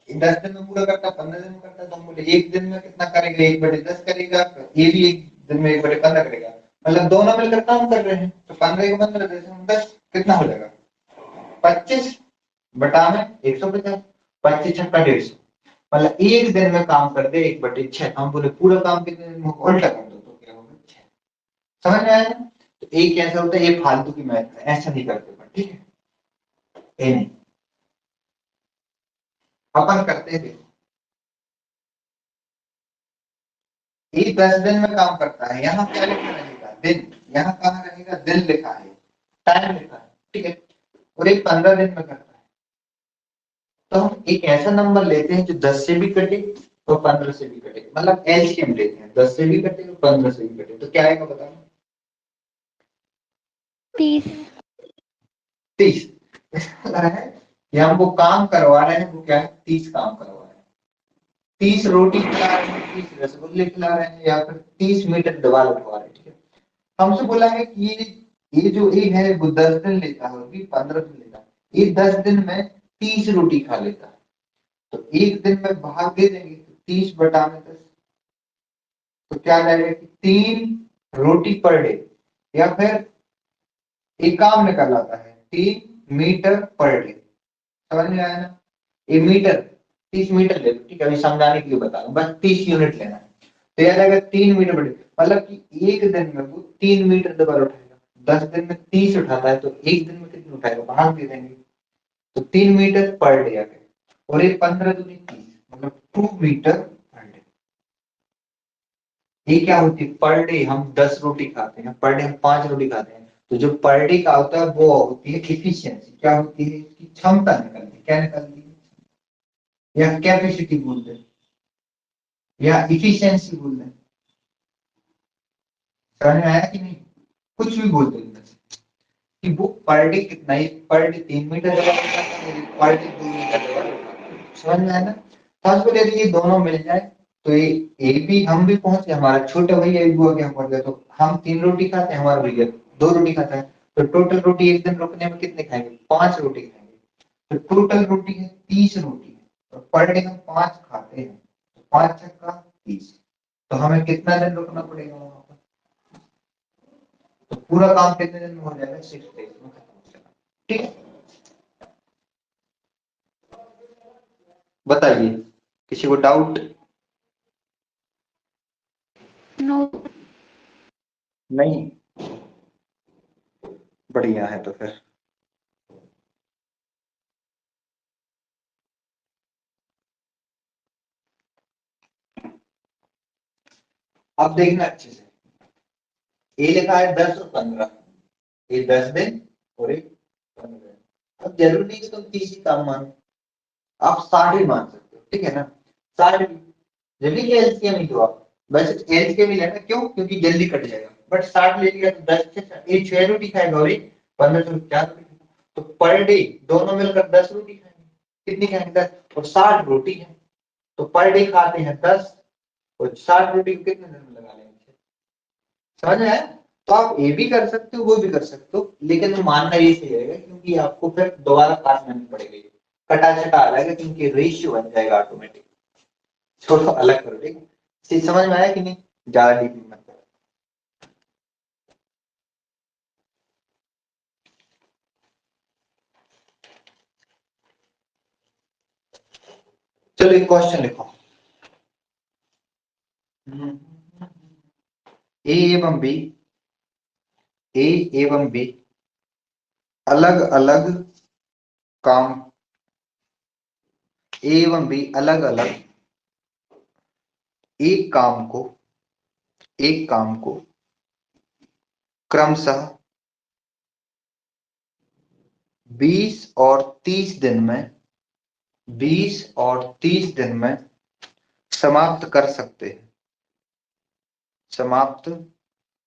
10 दिन में पूरा करता, 15 दिन में करता, तो हम बोले एक दिन में कितना करेगा, 1/10 करेगा, ये भी एक दिन में 1/15 करेगा, मतलब दोनों मिलकर काम कर रहे हैं, तो 15 को 15 जैसे 10 कितना हो जाएगा 25 बटा में 150, 25 छक्का 150, मतलब एक दिन में काम कर दे 1/6, हम बोले पूरा काम कितने दिन में उल्टा कर दो तो क्या होगा 6। समझ में आया ना? तो एक कैसा होता है, ये फालतू की मैथ है, ऐसा नहीं करते, ठीक है, ये नहीं, अपन करते हैं। देखो ये 10 दिन में काम करता है, यहाँ क्या लिखा रहेगा दिन, यहाँ कहाँ रहेगा दिन लिखा है, टाइम लिखा है, ठीक है, और एक 15 दिन में करता है, तो हम एक ऐसा नंबर लेते हैं जो 10 से भी कटे और 15 से भी कटे, मतलब एलसीएम लेते हैं, 10 से भी कटे और 15 से भी कटे, तो क्या आएगा बताओ? 30। 30 है, ये हमको काम करवा रहे हैं, वो क्या है 30 काम करवा रहे हैं, 30 रोटी खिला रहे हैं, 30 रसगुल्ले खिला रहे हैं, या फिर 30 मीटर दीवार उठवा रहे हैं, ठीक है। हमसे बोला है कि ये जो ए है वो 10 दिन लेता है और भी 15 दिन लेता है, ये 10 दिन में 30 रोटी खा लेता है, तो एक दिन में भाग दे देंगे, तो 30 बटा में 10, तो क्या आ जाएगा कि 3 रोटी पर डे, या फिर एक काम निकल आता है 3 मीटर पर डे। समझ में आया ना? ये मीटर 30 मीटर ले लो, ठीक है, अभी समझाने के लिए बता रहा हूँ, बस 30 यूनिट लेना है, तो याद आएगा 3 मीटर पर डे, मतलब कि एक दिन में वो 3 मीटर दबार उठाएगा, 10 दिन में 30 उठाता है, तो एक दिन में कितने उठाएगा भाग दे देंगे, तो 3 मीटर पर डे आ गए, और ये 15 दूनी 30, मतलब 2 मीटर पर डे। ये क्या होती है पर डे, हम 10 रोटी खाते हैं, पर डे हम 5 रोटी खाते हैं, तो जो पर डे का होता है वो होती है इफिशियंसी, क्या होती है इसकी क्षमता निकलती है, क्या निकलती है, या कैपेसिटी बोलते हैं, या इफिशियंसी बोलते हैं, समझ में आया कि नहीं? कुछ भी बोलते हैं कि वो पर डे कितना ही, पर डे 3 मीटर दबाव उठाता है, पर डे 2 मीटर दबाव उठाता है, समझ में आया ना? खास कर यदि ये दोनों मिल जाए, तो ये भी हम भी पहुंच गए, हमारा छोटा भैया भी हुआ गया पहुंच गया, तो हम 3 रोटी खाते हैं, हमारा भैया 2 रोटी खाता है, तो टोटल रोटी एक दिन रुकने में कितने खाएंगे 5 रोटी खाएंगे, तो टोटल रोटी है 30 रोटी है, और पर डे हम 5 खाते हैं, तो 5 छक्का 30, तो हमें कितना दिन रुकना पड़ेगा वहां पर, तो पूरा काम कितने दिन में हो जाएगा 6 डेज में खत्म हो जाएगा, ठीक है। बताइए किसी को डाउट? नो। नहीं, बढ़िया है तो फिर अब देखना अच्छे से, ये लिखा है 10 और 15, ये 10 दिन और एक 15 दिन, अब जरूरी नहीं कि तुम 30 ही काम मानो, आप 60 भी मान सकते हो, ठीक है ना, 60 भी, जल्दी के एलसीएम ही दो आप, बस एलसीएम ही लेना, क्यों, क्योंकि जल्दी कट जाएगा, बट 60 ले लिया तो 10 से एक 6 रोटी खाएगा और एक 15 से 4 रोटी, तो पर डे दोनों मिलकर 10 रोटी खाएंगे, कितनी खाएंगे 10, और 60 रोटी है, तो पर डे खाते हैं 10, और 60 रोटी को कितने दिन में लगा लेंगे, समझ में आया? तो आप ये भी कर सकते हो, वो भी कर सकते हो, लेकिन मानना ये सही रहेगा, क्योंकि आपको फिर दोबारा काटना नहीं पड़ेगा, कटा छटा आ जाएगा, क्योंकि रेशियो बन जाएगा ऑटोमेटिक। छोड़ो अलग करो, ठीक है, चीज समझ में आया कि नहीं? ज्यादा डीप मत करो। चलो एक क्वेश्चन लिखो, ए एवं बी, ए एवं बी अलग अलग काम, ए एवं बी अलग अलग एक काम को, एक काम को क्रमशः 20 और 30 दिन में, 20 और 30 दिन में समाप्त कर सकते हैं, समाप्त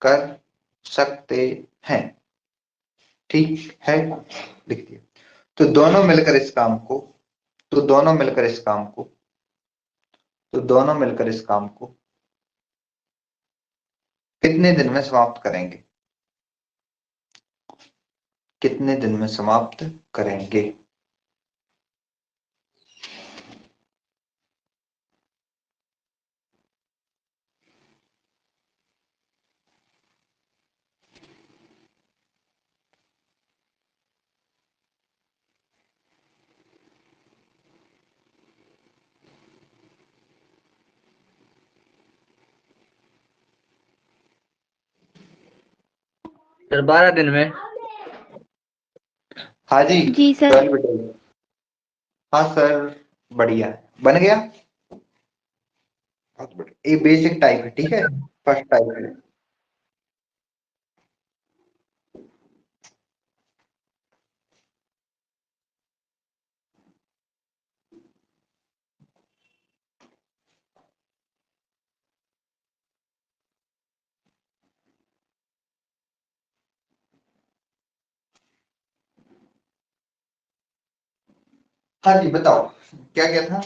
कर सकते हैं, ठीक है, लिख दिया। तो दोनों मिलकर इस काम को, तो दोनों मिलकर इस काम को, तो दोनों मिलकर इस काम को कितने दिन में समाप्त करेंगे, कितने दिन में समाप्त करेंगे? सर 12 दिन में। हाँ जी जी सर। 12 बेटे। हाँ सर बढ़िया है, बन गया। बहुत बढ़िया, ये बेसिक टाइप है, ठीक है, फर्स्ट टाइप है। हाँ जी बताओ क्या क्या था।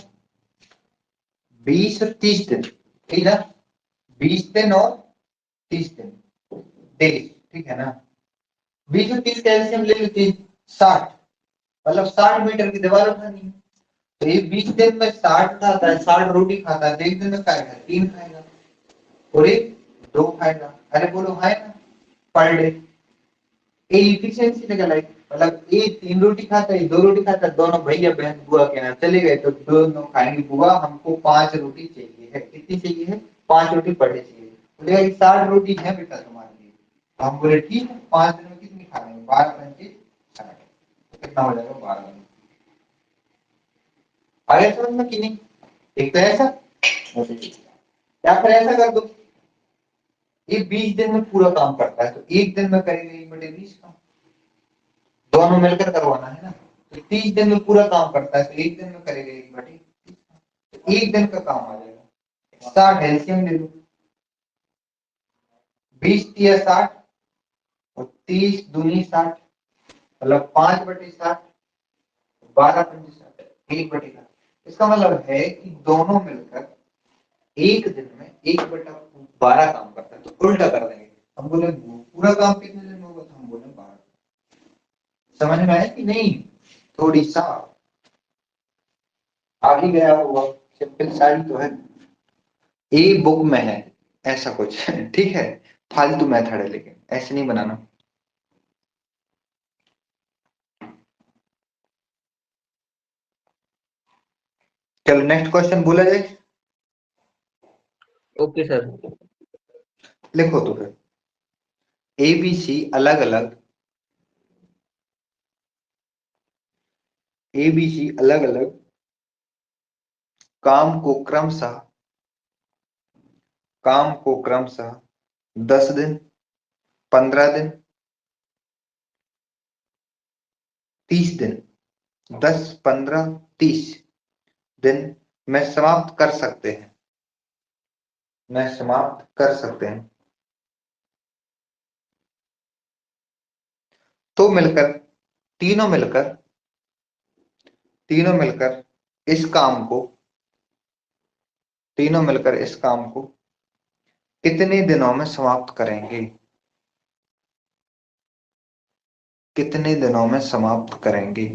20 और 30 दिन, ठीक है, 20 दिन और 30 दिन डेली, ठीक है ना। 20 और 30 कैल्शियम ले लेते 60, मतलब 60 मीटर की दीवार उठानी है। तो ये 20 दिन में 60 खाता है, 60 रोटी खाता है, तो एक दिन में खाएगा 3 खाएगा और एक 2 खाएगा। अरे बोलो है ना, पर डे। ये इफिशियंसी निकल आई, मतलब ये 3 रोटी खाता है, 2 रोटी खाता है, दोनों भैया बहन बुआ के यहाँ चले गए तो दोनों खाएंगे। बुआ हमको 5 रोटी चाहिए है, कितनी चाहिए है, 5 रोटी पर डे चाहिए। बोले 60 रोटी है बेटा तुम्हारे लिए। तो हम बोले ठीक है, 5 दिन में कितनी खा लेंगे, 12 पंचे 60, तो कितना हो जाएगा 12 दिन। आगे समझ में कि नहीं। एक तो ऐसा, या फिर ऐसा कर दो, ये 20 दिन में पूरा काम करता है तो एक दिन में करेंगे 1/20 काम, दोनों मिलकर करवाना है ना। तो 30 दिन में पूरा काम करता है तो एक दिन में करेगा 1/30, तो एक दिन का काम आ जाएगा। 60 एलसीएम ले लो, 20 तिया 60 और 30 दूनी 60, मतलब 5/60, 12/60, 1/60। इसका मतलब है कि दोनों मिलकर एक दिन में 1/12 काम करता है। तो उल्टा कर देंगे, हम बोले पूरा काम कितने दिन में होगा, तो हम बोले 12। समझ में आया कि नहीं, थोड़ी सा आ ही गया होगा, सिंपल सारी तो है, ए बुक में है ऐसा कुछ ठीक है, फालतू मेथड है लेकिन ऐसे नहीं बनाना। चलो नेक्स्ट क्वेश्चन बोला जाए। Okay sir. लिखो तो फिर, एबीसी अलग अलग, एबीसी अलग अलग काम को क्रमशः, काम को क्रमशः 10 दिन, 15 दिन, 30 दिन, 10, 15, 30 दिन में समाप्त कर सकते हैं, में समाप्त कर सकते हैं। तो मिलकर, तीनों मिलकर, तीनों मिलकर इस काम को, तीनों मिलकर इस काम को कितने दिनों में समाप्त करेंगे, कितने दिनों में समाप्त करेंगे।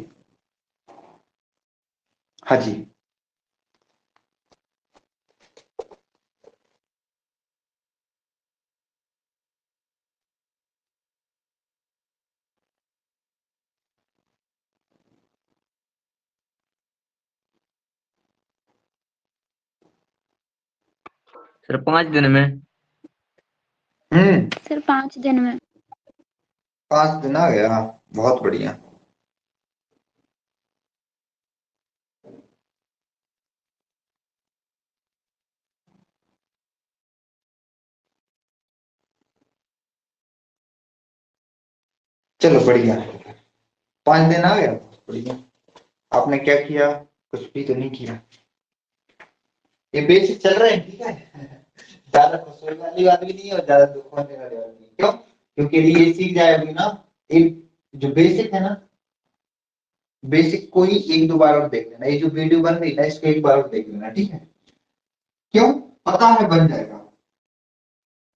हाँ जी सर 5 दिन में। सर 5 दिन में। 5 दिन आ गया, बहुत बढ़िया। चलो बढ़िया, 5 दिन आ गया, बहुत बढ़िया। आपने क्या किया, कुछ भी तो नहीं किया। ये बेसिक चल रहे हैं, ठीक है ज्यादा खुश होने वाली बात भी नहीं है और ज्यादा दुख होने वाली बात नहीं। क्यों, क्योंकि ये सीख जाएगी ना, एक जो बेसिक है ना, बेसिक कोई एक दो बार और देख लेना, ये जो वीडियो बन रही है ना इसको एक बार और देख लेना, ठीक है। क्यों, पता है बन जाएगा,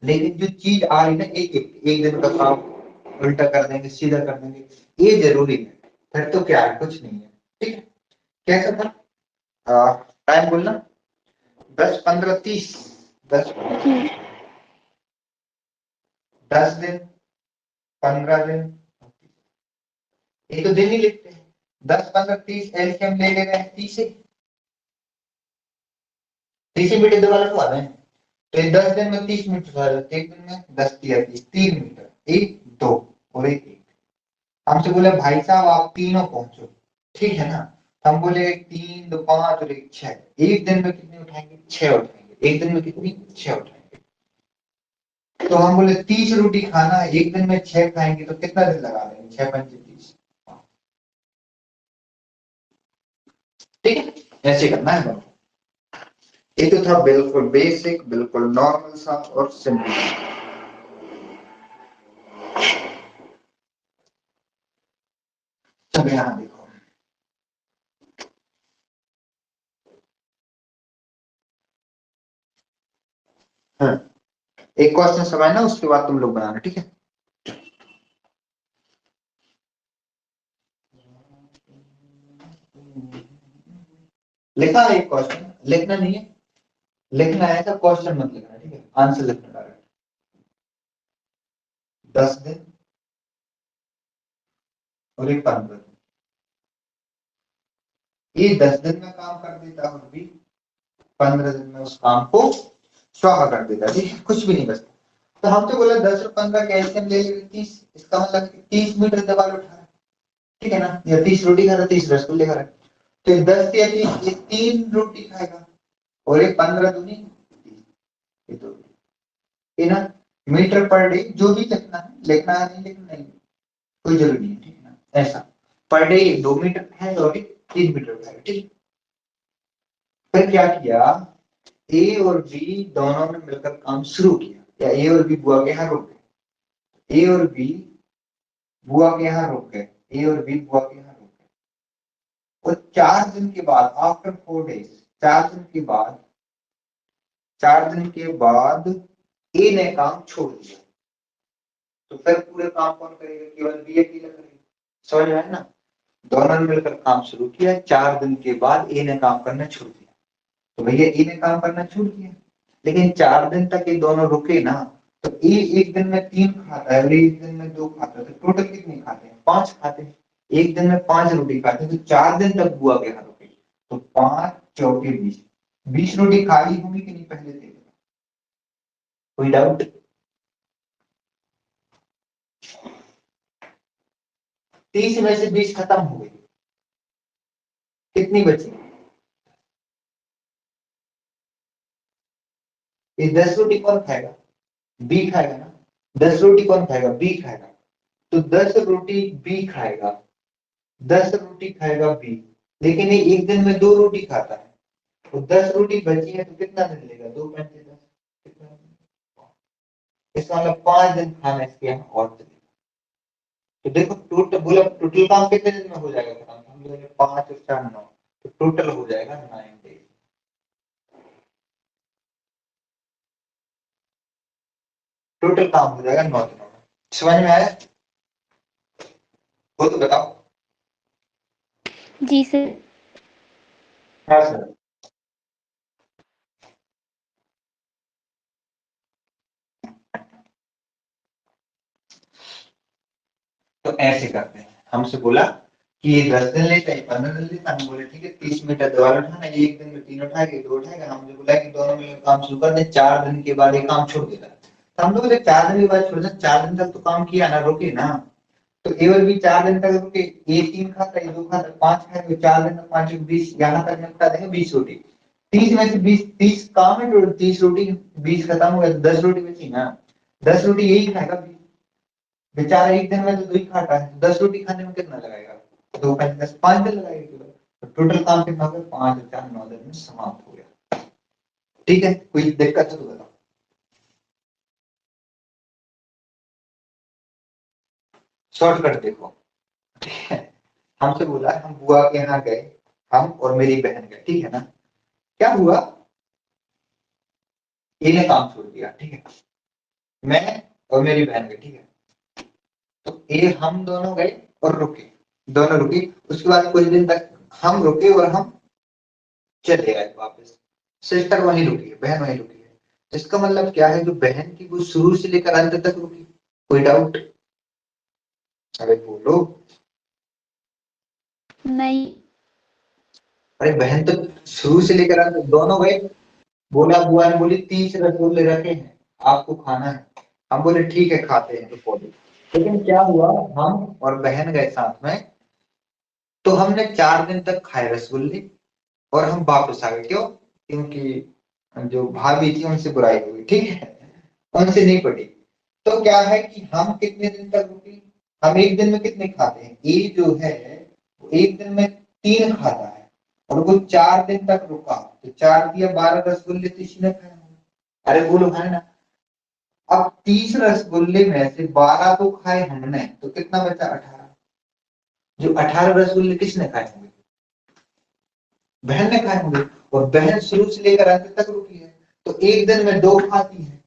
लेकिन जो चीज आ रही है ना, एक दिन का काम उल्टा कर देंगे, सीधा कर देंगे, ये जरूरी है। फिर तो क्या है, कुछ नहीं है, ठीक है। कैसा था टाइम बोलना, 10, 15, 30, 10, जी 10 दिन, 15 दिन, ये तो दिन ही लिखते हैं। 10, 15, 30 एलसीएम ले ले गए, 30 से 30 मीटर दोबारा उठवा दें, तो ये 10 दिन में 30 मीटर उठा रहे, एक दिन में 10 किया 30, 3 मीटर, 1, 2 और एक 1। हमसे बोले भाई साहब आप तीनों पहुंचो, ठीक है ना। तो हम बोले 3 2 5 और 1 6। एक दिन में कितनी उठाएंगे? 6 उठाएंगे। एक दिन में कितनी? 6 उठाएंगे। तो हम बोले 30 रोटी खाना है, एक दिन में 6 खाएंगे तो कितना दिन लगा देंगे? 6 5 30। ठीक है, ऐसे करना है दोनों। ये तो था बिल्कुल बेसिक, बिल्कुल नॉर्मल सा और सिंपल। चलो यहाँ देखो, हाँ एक क्वेश्चन समझना ना, उसके बाद तुम लोग बनाना, ठीक है। लिखा है एक क्वेश्चन, लिखना नहीं है, लिखना है ऐसा क्वेश्चन मत लिखना, ठीक है, आंसर लिखना डायरेक्ट। 10 दिन और एक 15 दिन। ये 10 दिन में काम कर देता और भी 15 दिन में उस काम को स्वाहा कर देता, ठीक है, कुछ भी नहीं बचता। तो हम तो बोला 10 और 15 कैल्शियम ले लेंगे 30, इसका मतलब 30 मीटर दबाव उठा रहा है, ठीक है ना, या 30 रोटी खा रहा है, 30 रसगुल्ले खा रहा है। तो 10 या 30, ये 3 रोटी खाएगा और एक 15 दूनी 30, ये तो ये ना मीटर पर डे जो भी लिखना है लिखना है, नहीं लिखना नहीं कोई जरूरी नहीं है, ठीक है ना। ऐसा पर डे 2 मीटर है और एक 3 मीटर है, ठीक। फिर क्या किया, ए और बी दोनों ने मिलकर काम शुरू किया, या ए और बी बुआ के यहाँ रुक गए, ए और बी बुआ के यहाँ रुक गए, ए और बी बुआ के यहाँ रुक गए। और 4 दिन के बाद, आफ्टर 4 डेज, 4 दिन के बाद, 4 दिन के बाद ए ने काम छोड़ दिया। तो फिर पूरे काम कौन करेगा? केवल बी अकेला करेगा। समझ में आया ना? दोनों ने मिलकर काम शुरू किया, 4 दिन के बाद ए ने काम करना छोड़ दिया। तो भैया ए ने काम करना छोड़ दिया, लेकिन 4 दिन तक ये दोनों रुके ना, तो ए एक दिन में 3 खाता है और एक दिन में 2 खाता है, तो टोटल कितने खाते हैं? 5 खाते हैं। एक दिन में 5 रोटी खाते हैं, तो 4 दिन तक बुआ के यहाँ रुके, तो 5 चौके 20, 20 रोटी खाई होंगी कि नहीं पहले से? कोई डाउट? 30 में से 20 खत्म हो गई, कितनी बची? ये 10 रोटी कौन खाएगा? बी खाएगा ना। 10 रोटी कौन खाएगा? बी खाएगा। तो 10 रोटी बी खाएगा, 10 रोटी खाएगा बी, लेकिन ये एक दिन में 2 रोटी खाता है, तो 10 रोटी बची है तो कितना दिन लेगा? 2 घंटे 10, इसका मतलब 5 दिन खाना इसके यहाँ और चलेगा। तो देखो टोटल बोला, टोटल काम कितने दिन में हो जाएगा खत्म? हम बोले 5 और 4 9, तो टोटल हो जाएगा 9 डेज। टोटल काम हो जाएगा 9 दिनों में। समझ में आया? वो तो बताओ। जी सर। हाँ सर। तो ऐसे करते हैं, हमसे बोला कि ये 10 दिन लेता है, 15 दिन लेता है, हम बोले ठीक है 30 मीटर दीवार उठाना, एक दिन में 3 उठाएगा 2 उठाएगा। हमने बोला कि दोनों मिलकर काम शुरू कर दे, 4 दिन के बाद ये काम छोड़ देगा। तो हम लोग बोले 4 दिन के बाद छोड़ दे, 4 दिन तक तो काम किया ना, रुके ना। तो ए और बी 4 दिन तक रुके, ए 3 खाता है, 2 खाता है, 5 खाएगा, 4 दिन में 5 20, यहाँ तक निपटा देंगे 20 रोटी। 30 में से 20, 30 काम है टोटल, 30 रोटी 20 खत्म हो गया, 10 रोटी बची ना, 10 रोटी यही खाएगा। बेचारा एक दिन में तो 2 ही खाता है, 10 रोटी खाने में कितना लगाएगा? 2 5 10, 5 दिन लगाएगा केवल। तो टोटल काम कितना हो गया? 5 और 4 9 दिन में समाप्त हो गया। ठीक है, कोई दिक्कत है तो बताओ। शॉर्टकट देखो, ठीक है। हमसे बोला हम बुआ के यहाँ गए, हम और मेरी बहन गए, ठीक है ना। क्या हुआ, इन्हें काम छोड़ दिया, ठीक है, मैं और मेरी बहन गए, ठीक है। तो ये हम दोनों गए और रुके, दोनों रुके, उसके बाद कुछ दिन तक हम रुके और हम चले आए वापस। सिस्टर वहीं रुकी है, बहन वहीं रुकी है। तो इसका मतलब क्या है, जो बहन की वो शुरू से लेकर अंत तक रुकी। कोई डाउट? अरे बोलो। नहीं। अरे बहन तो शुरू से लेकर अंत दोनों गए। बोला, बुआ ने बोली 30 रसगुल्ले रखे हैं, आपको खाना है। हम बोले ठीक है खाते हैं, तो बोले लेकिन क्या हुआ, हम और बहन गए साथ में, तो हमने 4 दिन तक खाए रसगुल्ले और हम वापस आ गए। क्यों? क्योंकि जो भाभी थी उनसे बुराई हुई, ठीक है, उनसे नहीं पटी। तो क्या है कि हम कितने दिन तक रुके, हम एक दिन में कितने खाते हैं, एक जो है वो एक दिन में 3 खाता है, और वो 4 दिन तक रुका, तो 4 दिया 12 रसगुल्ले तो इसी ने खाए होंगे। अरे बोलो है ना। अब 30 रसगुल्ले में से 12 तो खाए हमने, तो कितना बचा, 18। जो 18 रसगुल्ले किसने खाए होंगे, बहन ने खाए होंगे। और बहन शुरू से लेकर अंत तक रुकी है, तो एक दिन में 2 खाती है,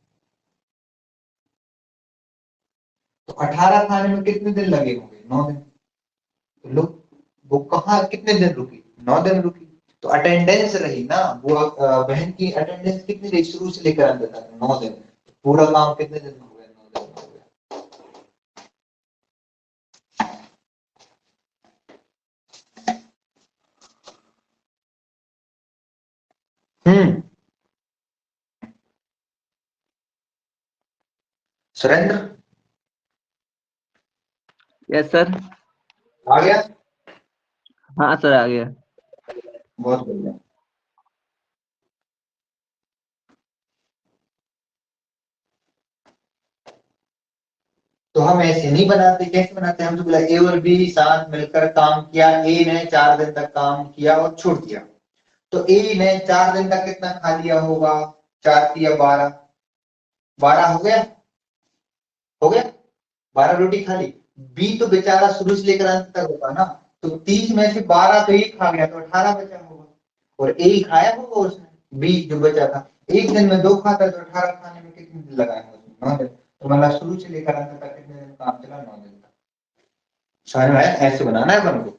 तो 18 खाने में कितने दिन लगे होंगे, 9 दिन। तो लो, वो कहाँ कितने दिन रुकी, 9 दिन रुकी। तो अटेंडेंस रही ना, वो बहन की अटेंडेंस कितनी रही शुरू से लेकर अंत तक, 9 दिन। पूरा काम कितने दिन में हो गया, 9 दिन में हो गया। Surendra yes sir. आ गया? हाँ सर आ गया। बहुत बढ़िया। तो हम ऐसे नहीं बनाते, कैसे बनाते हैं, हम तो बोला ए और बी साथ मिलकर काम किया, ए ने 4 दिन तक काम किया और छोड़ दिया, तो ए ने 4 दिन तक कितना खा लिया होगा, 4 या 12, 12 हो गया, हो गया, 12 रोटी खा ली। बी तो बेचारा शुरू से लेकर अंत तक होगा ना, तो 30 में से 12 तो एक खा गया, तो 18 बचा होगा, और ए खाया होगा उसने, बी जो बचा था। एक दिन में 2 खाता, तो 18 खाने में कितने दिन लगाए होंगे, 9 दिन। तो मतलब शुरू से लेकर अंत तक कितने दिन काम चला, 9 दिन तक। समझ में आया? ऐसे बनाना है अपन को।